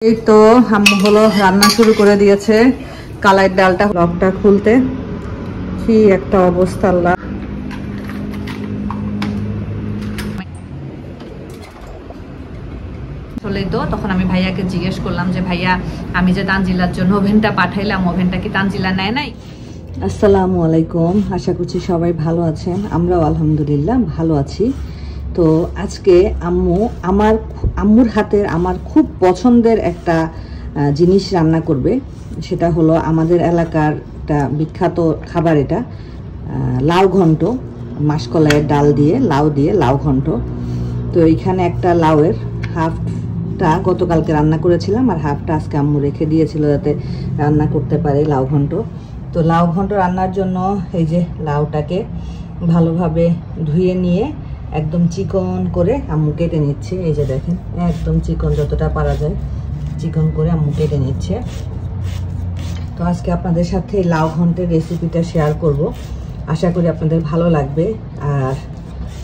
এই তো আম্মু হলো রান্না শুরু করে দিয়েছে। কালাই ডালটা লকটা খুলতে কি একটা অবস্থা আল্লাহ। চলেই তো তখন আমি ভাইয়াকে জিজ্ঞেস করলাম যে ভাইয়া আমি যে তানজিলার জন্য ওভেনটা পাঠাইলাম ওভেনটা কি তানজিলা নেয় নাই? আসসালামু আলাইকুম, আশা করছি সবাই ভালো আছেন। আমরাও আলহামদুলিল্লাহ ভালো আছি। তো আজকে আম্মুর হাতের আমার খুব পছন্দের একটা জিনিস রান্না করবে। সেটা হলো আমাদের এলাকার একটা বিখ্যাত খাবার, এটা লাউ ঘন্ট, মাসকলাইয়ের ডাল দিয়ে লাউ দিয়ে লাউ ঘন্ট। তো এইখানে একটা লাউয়ের হাফটা গতকালকে রান্না করেছিলাম আর হাফটা আজকে আম্মু রেখে দিয়েছিল যাতে রান্না করতে পারে লাউ ঘন্ট। তো লাউ ঘন্ট রান্নার জন্য এই যে লাউটাকে ভালোভাবে ধুয়ে নিয়ে একদম চিকন করে আম্মু কেটে নিচ্ছে। এই যে দেখেন একদম চিকন, যতটা পারা যায় চিকন করে আম্মু কেটে নিচ্ছে। তো আজকে আপনাদের সাথে লাউ ঘন্টের রেসিপিটা শেয়ার করব, আশা করি আপনাদের ভালো লাগবে। আর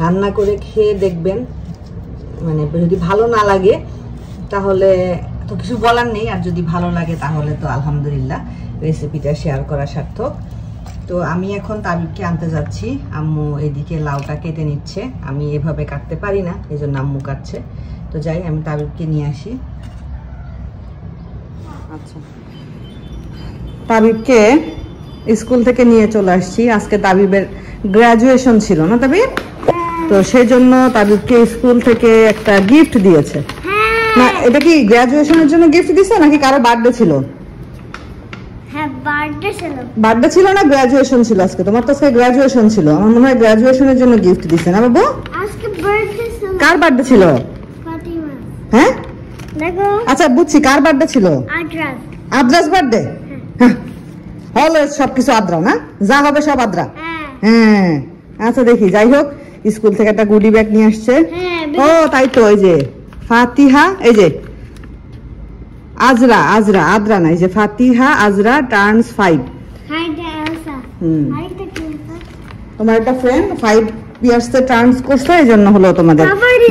রান্না করে খেয়ে দেখবেন, মানে যদি ভালো না লাগে তাহলে তো কিছু বলার নেই, আর যদি ভালো লাগে তাহলে তো আলহামদুলিল্লাহ, রেসিপিটা শেয়ার করা সার্থক। তো আমি এখন তাবিবকে আনতে যাচ্ছি। আম্মু এদিকে লাউটা কেটে নিচ্ছে, আমি এভাবে কাটতে পারি না, এই জন্য আম্মু কাটছে। তো যাই আমি তাবিবকে নিয়ে আসি। আচ্ছা, তাবিবকে স্কুল থেকে নিয়ে চলে আসছি। আজকে তাবিবের গ্রাজুয়েশন ছিল না তাবিব? তো সেই জন্য তাবিবকে স্কুল থেকে একটা গিফট দিয়েছে। না, এটা কি গ্রাজুয়েশনের জন্য গিফট দিয়েছে নাকি কারো বার্থডে ছিল? বার্থডে ছিল না গ্রাজুয়েশন ছিল আজকে? তোমার তো আজকে গ্রাজুয়েশন ছিল, আমার মনে হয় গ্রাজুয়েশনের জন্য গিফট দিছে না বাবু? আজকে বার্থডে ছিল। কার বার্থডে ছিল? ফাতিমা। হ্যাঁ দেখো, আচ্ছা বুঝছি, কার বার্থডে ছিল? আদ্রাস। আদ্রাস বার্থডে? হ্যাঁ, অলওয়েজ সবকিছু আদ্রা না, যা হবে সব আদ্রা। হ্যাঁ আচ্ছা, দেখি। যাই হোক, স্কুল থেকে একটা গুডি ব্যাগ নিয়ে আসছে। ও তাই তো, এই যে ফাতিহা, এই যে আজরা, আদ্রা না, এই যে ফাতিহা আজরা টার্নস 5। তোমার একটা ফ্রেন্ড 5 ইয়ার্স এ টার্নস করছে, এই জন্য হলো তোমাদের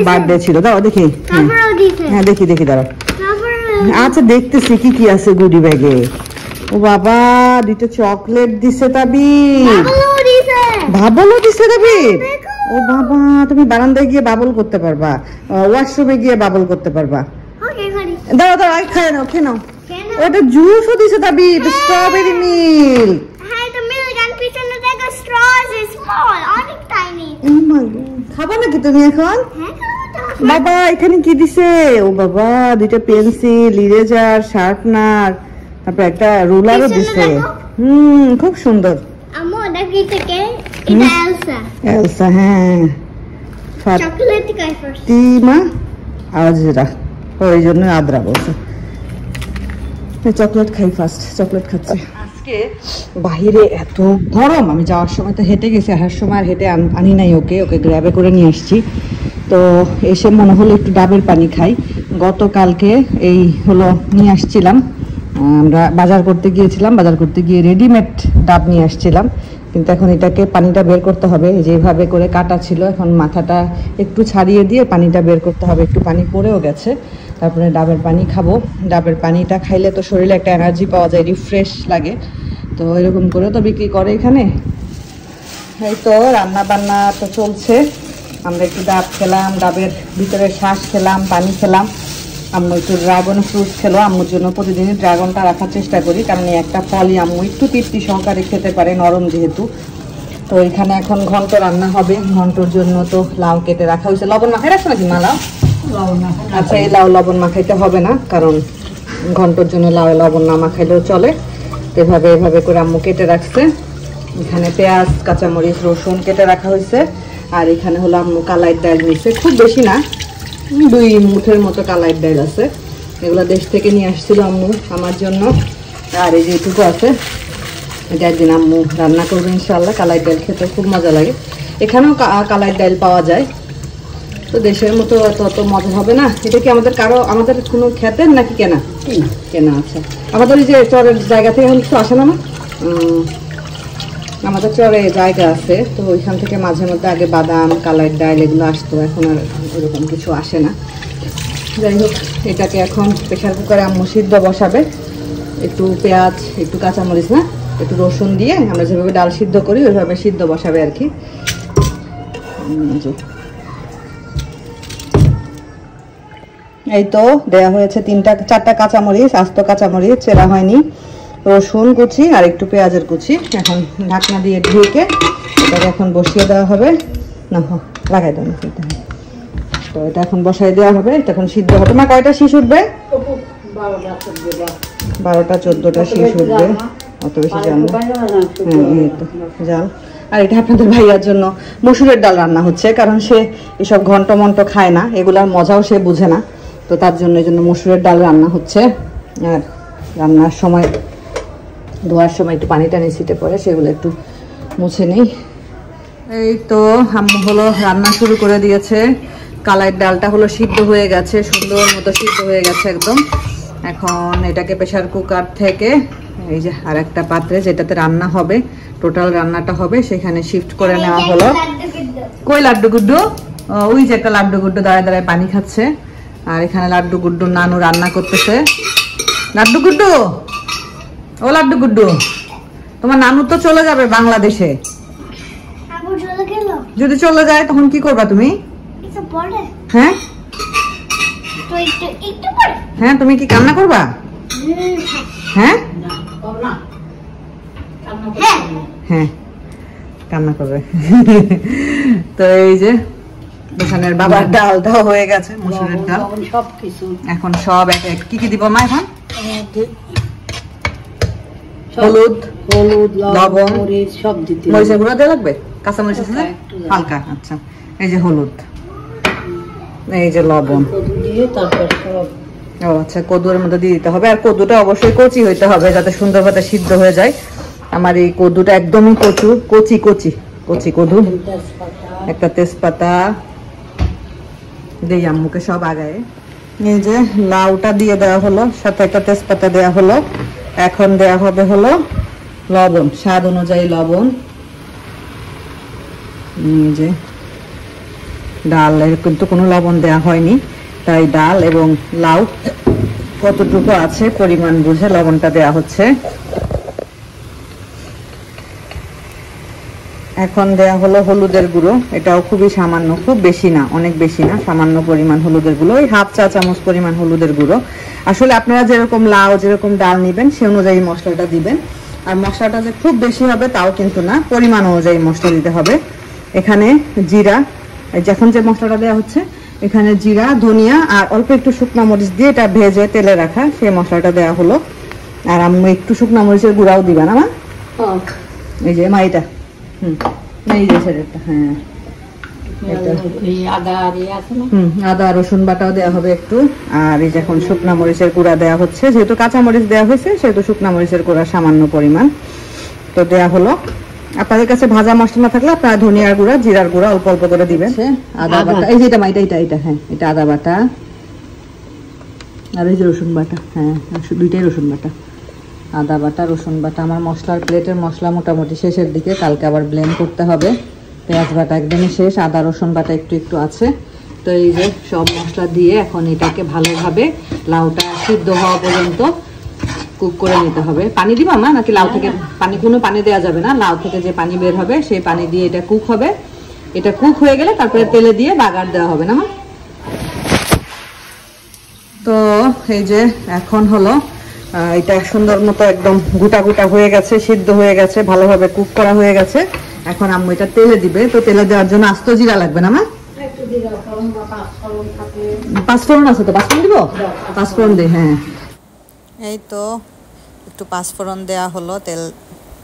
বার্থডে ছিল। দাও দেখি। হ্যাঁ দেখি দাঁড়াও। আচ্ছা দেখতেছি কি কি আছে গুডি ব্যাগে। ও বাবা, দুটো চকলেট দিছে তাবিব, বাবলও দিছে তাবিব। ও বাবা, তুমি বারান্দায় গিয়ে বাবল করতে পারবা, ওয়াশরুমে গিয়ে বাবল করতে পারবা। দাও খেয়ে নাও, খেয়ে নাও। ওটা জুসও দিছে তাবিব, স্ট্রবেরি মিল্ক। খাবা নাকি তুমি এখন? বাবা এখানে কি দিছে? ও বাবা, দুইটা পেন্সিল, ইরেজার, শার্পনার, তারপর একটা রুলারও দিছে। খুব সুন্দর। এলসা, হ্যাঁ। ফাতিমা আজরা, ওই জন্য আদ্রা বলছে। চকলেট খাই ফার্স্ট, চকলেট খাচ্ছে। আজকে বাহিরে এত গরম, আমি যাওয়ার সময় তো হেঁটে গেছি, আসার সময় আর হেঁটে আনি নাই, ওকে গ্র্যাবে করে নিয়ে আসছি। তো এসে মনে হলো একটু ডাবের পানি খাই। গতকালকে এই হলো নিয়ে আসছিলাম, আমরা বাজার করতে গিয়েছিলাম, বাজার করতে গিয়ে রেডিমেড ডাব নিয়ে আসছিলাম, কিন্তু এখন এটাকে পানিটা বের করতে হবে। যেভাবে করে কাটা ছিল, এখন মাথাটা একটু ছাড়িয়ে দিয়ে পানিটা বের করতে হবে। একটু পানি পড়েও গেছে, তারপরে ডাবের পানি খাবো। ডাবের পানিটা খাইলে তো শরীরে একটা এনার্জি পাওয়া যায়, রিফ্রেশ লাগে। তো এরকম করে তো বিক্রি করে এখানে। এই তো রান্না বান্না তো চলছে। আমরা একটু ডাব খেলাম, ডাবের ভিতরে শ্বাস খেলাম, পানি খেলাম। আম্মু একটু ড্রাগন ফ্রুট খেলো, আম্মুর জন্য প্রতিদিনই ড্রাগনটা রাখার চেষ্টা করি, কারণ এই একটা ফলই আম্মু একটু তৃপ্তি সহকারে খেতে পারে, নরম যেহেতু। তো এখানে এখন ঘন্ট রান্না হবে। ঘন্টর জন্য তো লাউ কেটে রাখা হয়েছে। লবণ মাখাই রাখছো নাকি মা? লাউ আচ্ছা, এই লাউ লবণ মাখাইতে হবে না, কারণ ঘন্টর জন্য লাউ লবণ না মাখাইলেও চলে। এভাবে করে আম্মু কেটে রাখছে। এখানে পেঁয়াজ, কাঁচামরিচ, রসুন কেটে রাখা হয়েছে। আর এখানে হলো আম্মু কালাইয়ের ডাল নিচ্ছে, খুব বেশি না, 2 মুঠের মতো কালাইয়ের ডাল আছে। এগুলো দেশ থেকে নিয়ে আসছিল আম্মু আমার জন্য। আর এই যেটুকু আছে, এটা একদিন আম্মু রান্না করবে ইনশাল্লাহ। কালাইয়ের ডাল খেতে খুব মজা লাগে, এখানেও কালাইয়ের ডাল পাওয়া যায়। তো দেশের মতো অত মজা হবে না। এটা কি আমাদের কোনো খেতের নাকি কেনা? কেনা। আচ্ছা, আমাদের এই যে চরের জায়গা থেকে এখন কিছু আসে না? আমাদের চরে জায়গা আছে, তো ওইখান থেকে মাঝে মধ্যে আগে বাদাম, কালাইয়ের ডাল এগুলো আসতো, এখন আর ওরকম কিছু আসে না। যাই হোক, এটাকে এখন প্রেশার কুকারে আম্মু সিদ্ধ বসাবে। একটু পেঁয়াজ, একটু কাঁচামরিচ, না একটু রসুন দিয়ে আমরা যেভাবে ডাল সিদ্ধ করি ওইভাবে সিদ্ধ বসাবে আর কি। এই তো দেয়া হয়েছে 4টা কাঁচামরিচ, আস্ত কাঁচামরিচ, চেরা হয়নি, রসুন কুচি আর একটু পেঁয়াজের কুচি। এখন ঢাকনা দিয়ে ঢেকে এটাকে এখন বসিয়ে দেওয়া হবে। না লাগাই দেওয়া, তো এটা এখন বসাই দেওয়া হবে। এটা এখন সিদ্ধ হবে। মা কয়টা শীষ উঠবে? 12টা 14টা শীষ উঠবে, অত বেশি জাল না। হ্যাঁ, তো জাল। আর এটা আপনাদের ভাইয়ার জন্য মসুরের ডাল রান্না হচ্ছে, কারণ সে এসব ঘন্ট মন্ট খায় না, এগুলার মজাও সে বুঝে না। তো তার জন্য এই জন্য মসুরের ডাল রান্না হচ্ছে। আর রান্নার সময়, ধোয়ার সময় একটু পানি টানি ছিটে পড়ে, সেগুলো একটু মুছে নেই। এই তো আম্মু হলো রান্না শুরু করে দিয়েছে। কালাইয়ের ডালটা হলো সিদ্ধ হয়ে গেছে, সুন্দর মতো সিদ্ধ হয়ে গেছে একদম। এখন এটাকে প্রেশার কুকার থেকে এই যে আর একটা পাত্রে যেটাতে রান্না হবে, টোটাল রান্নাটা হবে, সেখানে শিফট করে নেওয়া হলো। কই লাড্ডু গুড্ডু? ওই যে একটা লাড্ডু গুড্ডু দাঁড়ায় দাঁড়ায় পানি খাচ্ছে। আর এখানে লাড্ডু গুড্ডু নানু রান্না করতেছে। লাড্ডু গুড্ডু, ও লাড্ডু গুড্ডু, তোমার নানু তো চলে যাবে বাংলাদেশে। যদি চলে যায় তখন কি করবা তুমি? হ্যাঁ হ্যাঁ, তুমি কি কান্না করবা? হ্যাঁ হ্যাঁ, কান্না করবে। তো এই যে দোকানের বাবার ডালটাও হয়ে গেছে, মসুরের ডাল। এখন সব এক এক কি কি দিব মা? এখন হলুদ, লবণ, সব দিতে। মরিচের গুঁড়া দেওয়া লাগবে? কাঁচা মরিচ আছে হালকা? আচ্ছা, এই যে হলুদ, এই যে লবণ। ও আচ্ছা, কদুর মধ্যে দিয়ে দিতে হবে। আর কদুটা অবশ্যই কচি হইতে হবে যাতে সুন্দরভাবে সিদ্ধ হয়ে যায়। আমার এই কদুটা একদমই কচি কদু। একটা তেজপাতা দিয়ে আম্মুকে সব আগায়। এই যে লাউটা দিয়ে দেওয়া হলো, সাথে একটা তেজপাতা দেওয়া হলো। এখন দেওয়া হবে হলো লবণ, স্বাদ অনুযায়ী লবণ। এই যে ডালের কিন্তু কোনো লবণ দেওয়া হয়নি, তাই ডাল এবং লাউ কতটুকু আছে পরিমাণ বুঝে লবণটা দেওয়া হচ্ছে। এখন দেয়া হলো হলুদের গুঁড়ো। এটাও খুবই সামান্য, খুব বেশি না, অনেক বেশি না, সামান্য পরিমাণ হলুদের গুঁড়ো, ওই হাফ চা চামচ পরিমাণ হলুদের গুঁড়ো। আসলে আপনারা যেরকম লাউ যেরকম ডাল নেবেন সে অনুযায়ী মশলাটা দিবেন। আর মশলাটা যে খুব বেশি হবে তাও কিন্তু না, পরিমাণ অনুযায়ী মশলা দিতে হবে। এখানে জিরা, যখন যে মশলাটা দেওয়া হচ্ছে এখানে জিরা, ধনিয়া আর অল্প একটু শুকনো মরিচ দিয়ে এটা ভেজে তেলে রাখা সেই মশলাটা দেওয়া হলো। আর আম্মু একটু শুকনো মরিচের গুঁড়াও দিবেন আমার। এই যে মা এটা এই যে সেটা, হ্যাঁ আদা রসুন বাটাও দেওয়া হবে একটু। আর এই যে এখন শুকনো মরিচের গুঁড়া দেওয়া হচ্ছে, যেহেতু কাঁচা মরিচ দেওয়া হয়েছে সেহেতু শুকনো মরিচের গুঁড়া সামান্য পরিমাণ তো দেওয়া হলো। আপনাদের কাছে ভাজা মশলা না থাকলে আপনারা ধনিয়ার গুঁড়া, জিরার গুঁড়া অল্প অল্প করে দিবেন। আদা বাটা, এই যে এটা হ্যাঁ এটা আদা বাটা। আর এই যে রসুন বাটা, হ্যাঁ দুইটাই রসুন বাটা, আদা বাটা রসুন বাটা। আমার মশলার প্লেটের মশলা মোটামুটি শেষের দিকে, কালকে আবার ব্লেন্ড করতে হবে। পেঁয়াজ বাটা একদমই শেষ, আদা রসুন বাটা একটু একটু আছে। তো এই যে সব মশলা দিয়ে এখন এটাকে ভালোভাবে লাউটা সিদ্ধ হওয়া পর্যন্ত কুক করে নিতে হবে। পানি দিবা মা নাকি লাউ থেকে কোনো পানি দেওয়া যাবে না, লাউ থেকে যে পানি বের হবে সেই পানি দিয়ে এটা কুক হবে। এটা কুক হয়ে গেলে তারপরে তেলে দিয়ে বাগার দেওয়া হবে না মা। তো এই যে এখন হলো এটা সুন্দর মতো একদম গোটা গোটা হয়ে গেছে, সিদ্ধ হয়ে গেছে, ভালোভাবে কুক করা হয়ে গেছে। এখন আম্মু এটা তেলে দিবে। তো তেলে দেওয়ার জন্য আস্ত জিরা লাগবে না মা? পাঁচফোড়ন আছে তো, পাঁচফোড়ন দিব? পাঁচফোড়ন দিই, হ্যাঁ। এই তো একটু পাঁচফোড়ন দেওয়া হলো তেল,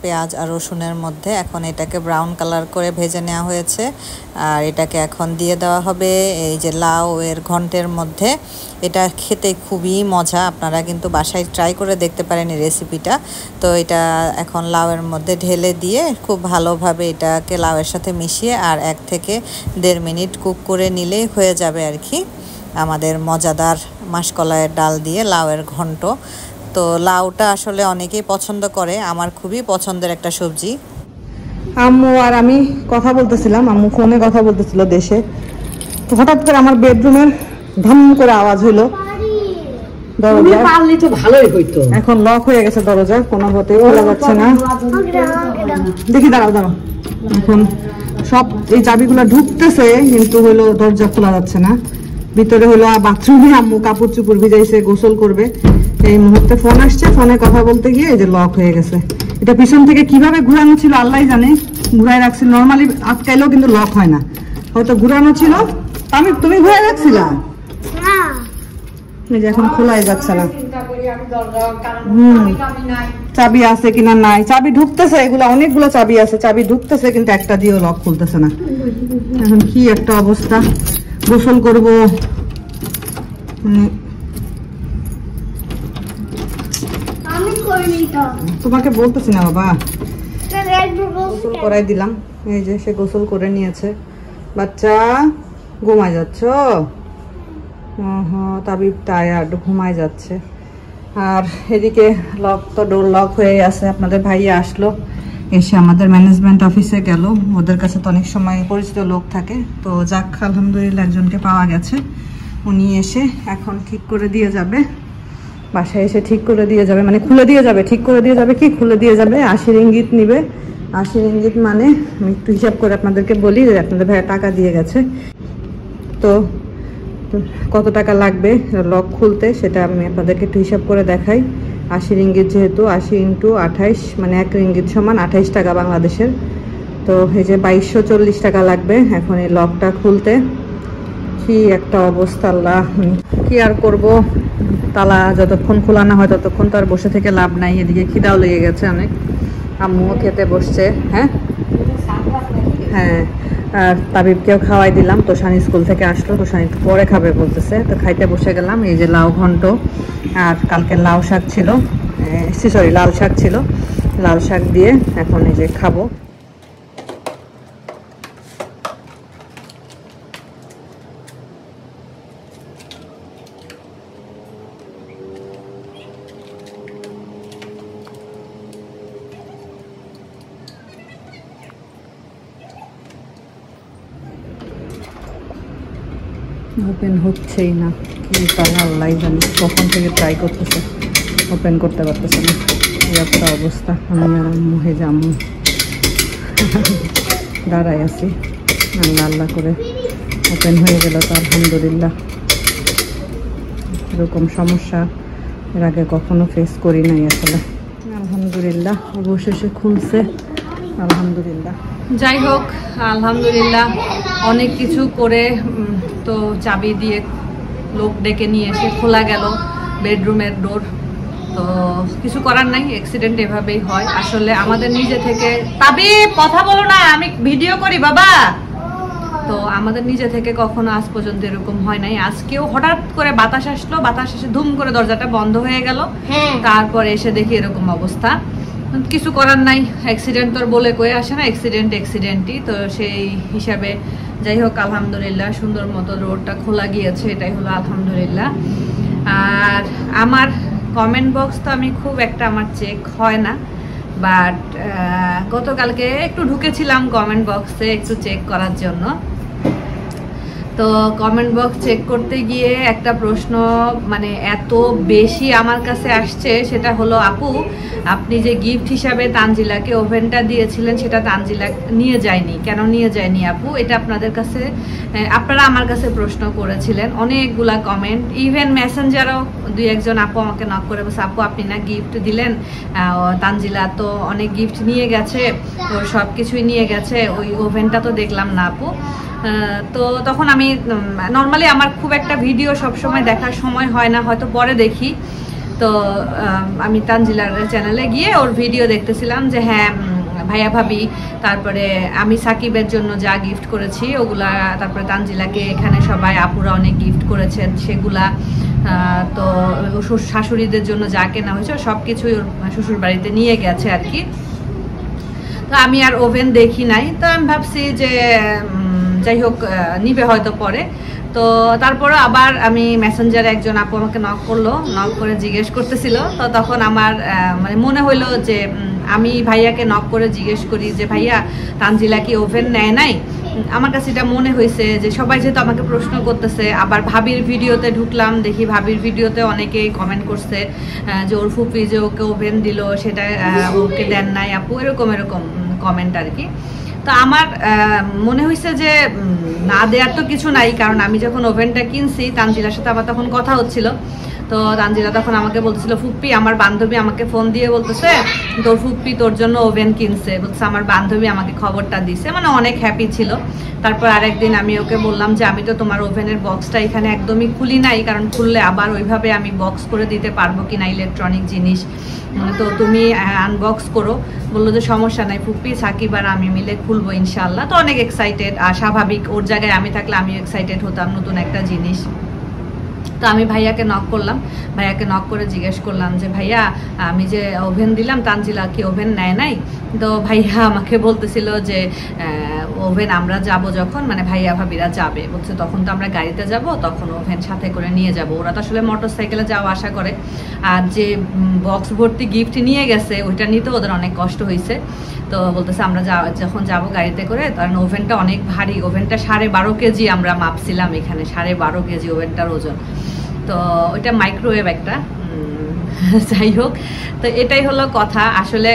পেঁয়াজ আর রসুনের মধ্যে। এখন এটাকে ব্রাউন কালার করে ভেজে নেওয়া হয়েছে। আর এটাকে এখন দিয়ে দেওয়া হবে এই যে লাউ এর ঘন্টের মধ্যে। এটা খেতে খুবই মজা, আপনারা কিন্তু বাসায় ট্রাই করে দেখতে পারেন এই রেসিপিটা। তো এটা এখন লাউয়ের মধ্যে ঢেলে দিয়ে খুব ভালোভাবে এটাকে লাউয়ের সাথে মিশিয়ে আর 1 থেকে 1.5 মিনিট কুক করে নিলেই হয়ে যাবে আর কি আমাদের মজাদার মাসকলাইয়ের ডাল দিয়ে লাউয়ের ঘন্ট। তো লাউটা আসলে অনেকেই পছন্দ করে, আমার খুবই পছন্দের একটা সবজি। আম্মু আর আমি কথা বলতেছিলাম, আম্মু ফোনে কথা বলতেছিল দেশে। তো হঠাৎ করে আমার বেডরুমের ধাম করে আওয়াজ হলো দরজা, পারলে তো ভালোই হইতো। এখন লক হয়ে গেছে দরজা, কোনো মতে খোলা যাচ্ছে না। দেখি দাঁড়াও দাঁড়াও, এখন সব এই চাবিগুলো ঢুকতেছে কিন্তু হলো দরজা খোলা যাচ্ছে না। ভিতরে হলো বাথরুমে আম্মু কাপড় চুপড় ভিজাইছে, গোসল করবে। এই মুহূর্তে ফোন আসছে, ফোনে কথা বলতে গিয়ে এই যে লক হয়ে গেছে। এটা পিছন থেকে কিভাবে ঘুরানো ছিল আল্লাহ জানে, ঘুরাই রাখছিল। নর্মালি আটকাইলেও কিন্তু লক হয় না, হয়তো ঘুরানো ছিল। তুমি ঘুরাই রাখছিলা, এখন খোলাই যাচ্ছে না। চাবি আছে কিনা নাই, চাবি ঢুকতেছে, এগুলো অনেকগুলো চাবি আছে, চাবি ঢুকতেছে কিন্তু একটা দিয়েও লক খুলতেছে না। এখন কি একটা অবস্থা, গোসল করব তোমাকে বলতেছি না বাবা, গোসল করাই দিলাম। এই যে সে গোসল করে নিয়েছে। বাচ্চা ঘুমায় যাচ্ছ? তাবিব টায়ার্ড, ঘুমায় যাচ্ছে। আর এদিকে লক তো ডোর লক হয়ে আছে। আপনাদের ভাইয়া আসলো, এসে আমাদের ম্যানেজমেন্ট অফিসে গেল। ওদের কাছে তো অনেক সময় পরিচিত লোক থাকে, তো যাক আলহামদুলিল্লাহ একজনকে পাওয়া গেছে। উনি এসে এখন ঠিক করে দিয়ে যাবে, বাসায় এসে ঠিক করে দিয়ে যাবে, মানে খুলে দিয়ে যাবে, ঠিক করে দিয়ে যাবে কি খুলে দিয়ে যাবে। 80 রিঙ্গিত নিবে। 80 রিঙ্গিত মানে আমি একটু হিসাব করে আপনাদেরকে বলি যে আপনাদের ভাইয়া টাকা দিয়ে গেছে, তো কত টাকা লাগবে লক খুলতে সেটা আমি আপনাদেরকে একটু হিসাব করে দেখাই। 80 রিঙ্গিত যেহেতু 80 × 28 মানে 1 রিঙ্গিত সমান 28 টাকা বাংলাদেশের। তো এই যে 2240 টাকা লাগবে এখন এই লকটা খুলতে। কি একটা অবস্থা আল্লাহ, কি আর করব, তালা যতক্ষণ খোলা না হয় ততক্ষণ তো আর বসে থেকে লাভ নাই। এদিকে খিদাও লেগে গেছে অনেক, আম্মুও খেতে বসছে। হ্যাঁ হ্যাঁ, আর তাবিবকেও খাওয়াই দিলাম। তোষানি স্কুল থেকে আসলো, তোষানি একটু পরে খাবে বলতেছে, তো খাইতে বসে গেলাম। এই যে লাউ ঘন্ট আর কালকে লাউ শাক ছিল, সরি লাল শাক ছিল, লাল শাক দিয়ে এখন এই যে খাবো। ওপেন হচ্ছেই না, কি তাহলে আল্লাহ জানি, কখন থেকে ট্রাই করতেছে, ওপেন করতে পারতেছে না। এই একটা অবস্থা। আমি আর আম্মু হে যে আম্মু দাঁড়াই আছি, আল্লাহ আল্লাহ করে ওপেন হয়ে গেল তো আলহামদুলিল্লাহ। এরকম সমস্যা এর আগে কখনো ফেস করি নাই আসলে। আলহামদুলিল্লাহ অবশেষে খুলছে, আলহামদুলিল্লাহ। যাই হোক আলহামদুলিল্লাহ, অনেক কিছু করে তো চাবি দিয়ে লোক ডেকে নিয়ে এসে খোলা গেল বেডরুমের ডোর। তো কিছু করার নাই, অ্যাক্সিডেন্ট এভাবেই হয় আসলে। আমাদের নিজে থেকে, তবে কথা বলো না, আমি ভিডিও করি বাবা। তো আমাদের নিজে থেকে কখনো আজ পর্যন্ত এরকম হয় নাই। আজকেও হঠাৎ করে বাতাস আসলো, বাতাস এসে ধুম করে দরজাটা বন্ধ হয়ে গেল, তারপরে এসে দেখি এরকম অবস্থা। কিছু করার নাই, অ্যাক্সিডেন্ট তোর বলে কয়ে আসে না, অ্যাক্সিডেন্টই তো। সেই হিসাবে যাই হোক আলহামদুলিল্লাহ সুন্দর মতো রোডটা খোলা গিয়েছে, এটাই হলো আলহামদুলিল্লাহ। আর আমার কমেন্ট বক্স তো আমি খুব একটা আমার চেক হয় না, বাট গতকালকে একটু ঢুকেছিলাম কমেন্ট বক্সে একটু চেক করার জন্য। তো কমেন্ট বক্স চেক করতে গিয়ে একটা প্রশ্ন মানে এত বেশি আমার কাছে আসছে, সেটা হলো আপু আপনি যে গিফট হিসাবে তানজিলাকে ওভেনটা দিয়েছিলেন সেটা তানজিলা নিয়ে যায়নি, কেন নিয়ে যায়নি আপু? এটা আপনাদের কাছে, আপনারা আমার কাছে প্রশ্ন করেছিলেন, অনেকগুলা কমেন্ট, ইভেন মেসেঞ্জারও 2-1 আপু আমাকে নক করে বলছে আপু আপনি না গিফট দিলেন, তানজিলা তো অনেক গিফট নিয়ে গেছে, ওর সব কিছুই নিয়ে গেছে, ওই ওভেনটা তো দেখলাম না আপু। তো তখন আমি নর্মালি আমার খুব একটা ভিডিও সবসময় দেখার সময় হয় না, হয়তো পরে দেখি। তো আমি তানজিলার চ্যানেলে গিয়ে ওর ভিডিও দেখতেছিলাম যে হ্যাঁ ভাইয়া ভাবি, তারপরে আমি সাকিবের জন্য যা গিফট করেছি ওগুলা, তারপরে তানজিলাকে এখানে সবাই আপুরা অনেক গিফট করেছেন সেগুলা, তো শাশুড়িদের জন্য যা কেনা হয়েছে সব কিছুই ওর শ্বশুর বাড়িতে নিয়ে গেছে আর কি। তো আমি আর ওভেন দেখি নাই, তো আমি ভাবছি যে যাই হোক নিবে হয়তো পরে। তো তারপরে আবার আমি মেসেঞ্জারে একজন আপু আমাকে নক করলো, নক করে জিজ্ঞেস করতেছিল। তো তখন আমার মানে মনে হইলো যে আমি ভাইয়াকে নক করে জিজ্ঞেস করি যে ভাইয়া তানজিলা কি ওভেন নেয় নাই? আমার কাছে এটা মনে হয়েছে যে সবাই যেহেতু আমাকে প্রশ্ন করতেছে, আবার ভাবির ভিডিওতে ঢুকলাম, দেখি ভাবির ভিডিওতে অনেকেই কমেন্ট করছে যে ওর ফুপি যে ওকে ওভেন দিল সেটা ওকে দেন নাই আপু, এরকম কমেন্ট আর কি। তো আমার মনে হয়েছে যে না দেওয়ার তো কিছু নাই, কারণ আমি যখন ওভেনটা কিনছি তানজিলার সাথে আমার তখন কথা হচ্ছিল। তো তানজিলা তখন আমাকে বলতেছিল, ফুপ্পি আমার বান্ধবী আমাকে ফোন দিয়ে বলতেছে তোর ফুপ্পি তোর জন্য ওভেন কিনছে, বলছে আমার বান্ধবী আমাকে খবরটা দিছে, মানে অনেক হ্যাপি ছিল। তারপর আরেকদিন আমি ওকে বললাম যে আমি তো তোমার ওভেনের বক্সটা এখানে একদমই খুলি নাই, কারণ খুললে আবার ওইভাবে আমি বক্স করে দিতে পারবো কিনা ইলেকট্রনিক জিনিস, তো তুমি আনবক্স করো। বললো যে সমস্যা নাই ফুপ্পি, সাকিব আর আমি মিলে খুলবো ইনশাল্লাহ। তো অনেক এক্সাইটেড, আর স্বাভাবিক ওর জায়গায় আমি থাকলে আমিও এক্সাইটেড হতাম নতুন একটা জিনিস। তো আমি ভাইয়াকে নক করলাম, ভাইয়াকে নক করে জিজ্ঞেস করলাম যে ভাইয়া আমি যে ওভেন দিলাম তানজিলা কি ওভেন নেয় নাই? তো ভাইয়া আমাকে বলতেছিল যে ওভেন আমরা যাব যখন, মানে ভাইয়া ভাবিরা যাবে বলছে তখন তো আমরা গাড়িতে যাব, তখন ওভেন সাথে করে নিয়ে যাব। ওরা তো আসলে মোটর সাইকেলে যাওয়া আসা করে, আর যে বক্স ভর্তি গিফট নিয়ে গেছে ওইটা নিতে ওদের অনেক কষ্ট হয়েছে। তো বলতেছে আমরা যখন যাব গাড়িতে করে, কারণ ওভেনটা অনেক ভারী, ওভেনটা 12.5 কেজি আমরা মাপছিলাম এখানে, 12.5 কেজি ওভেনটার ওজন। তো ওইটা মাইক্রোওয়েভ একটা, যাই হোক। তো এটাই হলো কথা। আসলে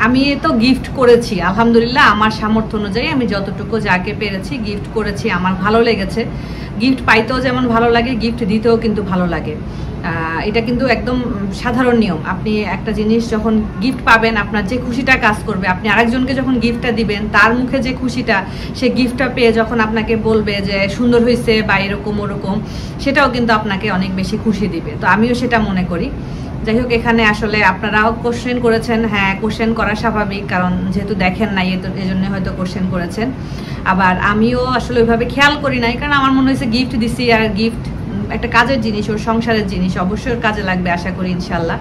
আমি তো গিফট করেছি আলহামদুলিল্লাহ, আমার সামর্থ্য অনুযায়ী আমি যতটুকু যাকে পেরেছি গিফট করেছি, আমার ভালো লেগেছে। গিফট পাইতেও যেমন ভালো লাগে, গিফট দিতেও কিন্তু ভালো লাগে। এটা কিন্তু একদম সাধারণ নিয়ম। আপনি একটা জিনিস যখন গিফট পাবেন, আপনার যে খুশিটা কাজ করবে, আপনি আরেকজনকে যখন গিফটটা দিবেন তার মুখে যে খুশিটা, সে গিফটটা পেয়ে যখন আপনাকে বলবে যে সুন্দর হয়েছে বা এরকম ওরকম, সেটাও কিন্তু আপনাকে অনেক বেশি খুশি দিবে। তো আমিও সেটা মনে করি। যাই হোক, এখানে আসলে আপনারাও কোশ্চেন করেছেন, হ্যাঁ কোশ্চেন করা স্বাভাবিক, কারণ যেহেতু দেখেন নাই এজন্য হয়তো কোশ্চেন করেছেন। আবার আমিও আসলে ওইভাবে খেয়াল করি নাই, কারণ আমার মনে হয়েছে গিফট দিছি, আর গিফট একটা কাজের জিনিস, ওর সংসারের জিনিস, অবশ্যই ওর কাজে লাগবে আশা করি ইনশাল্লাহ।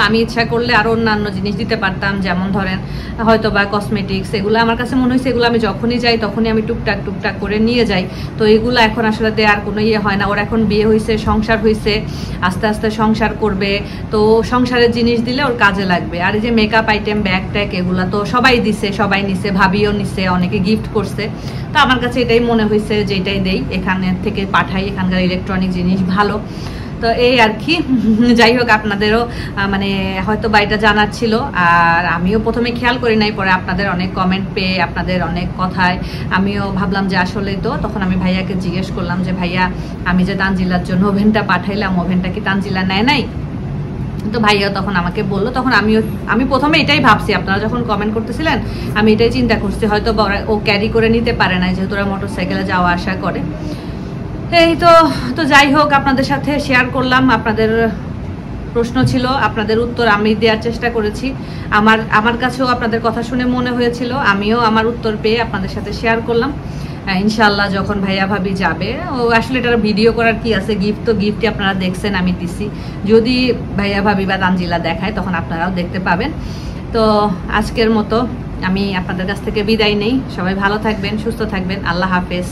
আমি ইচ্ছা করলে আরো অন্যান্য জিনিস দিতে পারতাম, যেমন ধরেন হয়তো বা কসমেটিক্স, এগুলো আমার কাছে মনে হয়েছে এগুলো আমি যখনই যাই তখনই আমি টুকটাক করে নিয়ে যাই। তো এগুলো এখন আসলে দেওয়ার কোনো ইয়ে হয় না। ওর এখন বিয়ে হয়েছে, সংসার হয়েছে, আস্তে আস্তে সংসার করবে, তো সংসারের জিনিস দিলে ওর কাজে লাগবে। আর এই যে মেকআপ আইটেম, ব্যাগ ট্যাগ, এগুলো তো সবাই দিছে, সবাই নিছে, ভাবিও নিছে, অনেকে গিফট করছে। তো আমার কাছে এটাই মনে হয়েছে যে এটাই দেই, এখানে থেকে পাঠাই, এখানকার ইলেকট্রনিক জিনিস ভালো। তো এই আর কি। যাই হোক, আপনাদেরও মানে হয়তো বাড়িটা জানার ছিল, আর আমিও প্রথমে খেয়াল করি নাই, পরে আপনাদের অনেক কমেন্ট পেয়ে, আপনাদের অনেক কথায় আমিও ভাবলাম যে আসলেই তো। তখন আমি ভাইয়াকে জিজ্ঞেস করলাম যে ভাইয়া আমি যে তানজিলার জন্য ওভেনটা পাঠাইলাম, ওভেনটা কি তানজিলা নেয় নাই? তো ভাইয়া তখন আমাকে বললো। তখন আমি প্রথমে এটাই ভাবছি, আপনারা যখন কমেন্ট করতেছিলেন আমি এটাই চিন্তা করছি হয়তো ও ক্যারি করে নিতে পারে না, যেহেতু ওরা মোটর সাইকেলে যাওয়া আসা করে। এই তো যাই হোক, আপনাদের সাথে শেয়ার করলাম। আপনাদের প্রশ্ন ছিল, আপনাদের উত্তর আমি দেওয়ার চেষ্টা করেছি। আমার কাছেও আপনাদের কথা শুনে মনে হয়েছিল, আমিও আমার উত্তর পেয়ে আপনাদের সাথে শেয়ার করলাম। ইনশাল্লাহ যখন ভাইয়া ভাবি যাবে, ও আসলে এটার ভিডিও করার কি আছে, গিফট তো গিফটই আপনারা দেখছেন আমি দিছি, যদি ভাইয়া ভাবি বা তানজিলা দেখায় তখন আপনারাও দেখতে পাবেন। তো আজকের মতো আমি আপনাদের কাছ থেকে বিদায় নেই। সবাই ভালো থাকবেন, সুস্থ থাকবেন, আল্লাহ হাফেজ।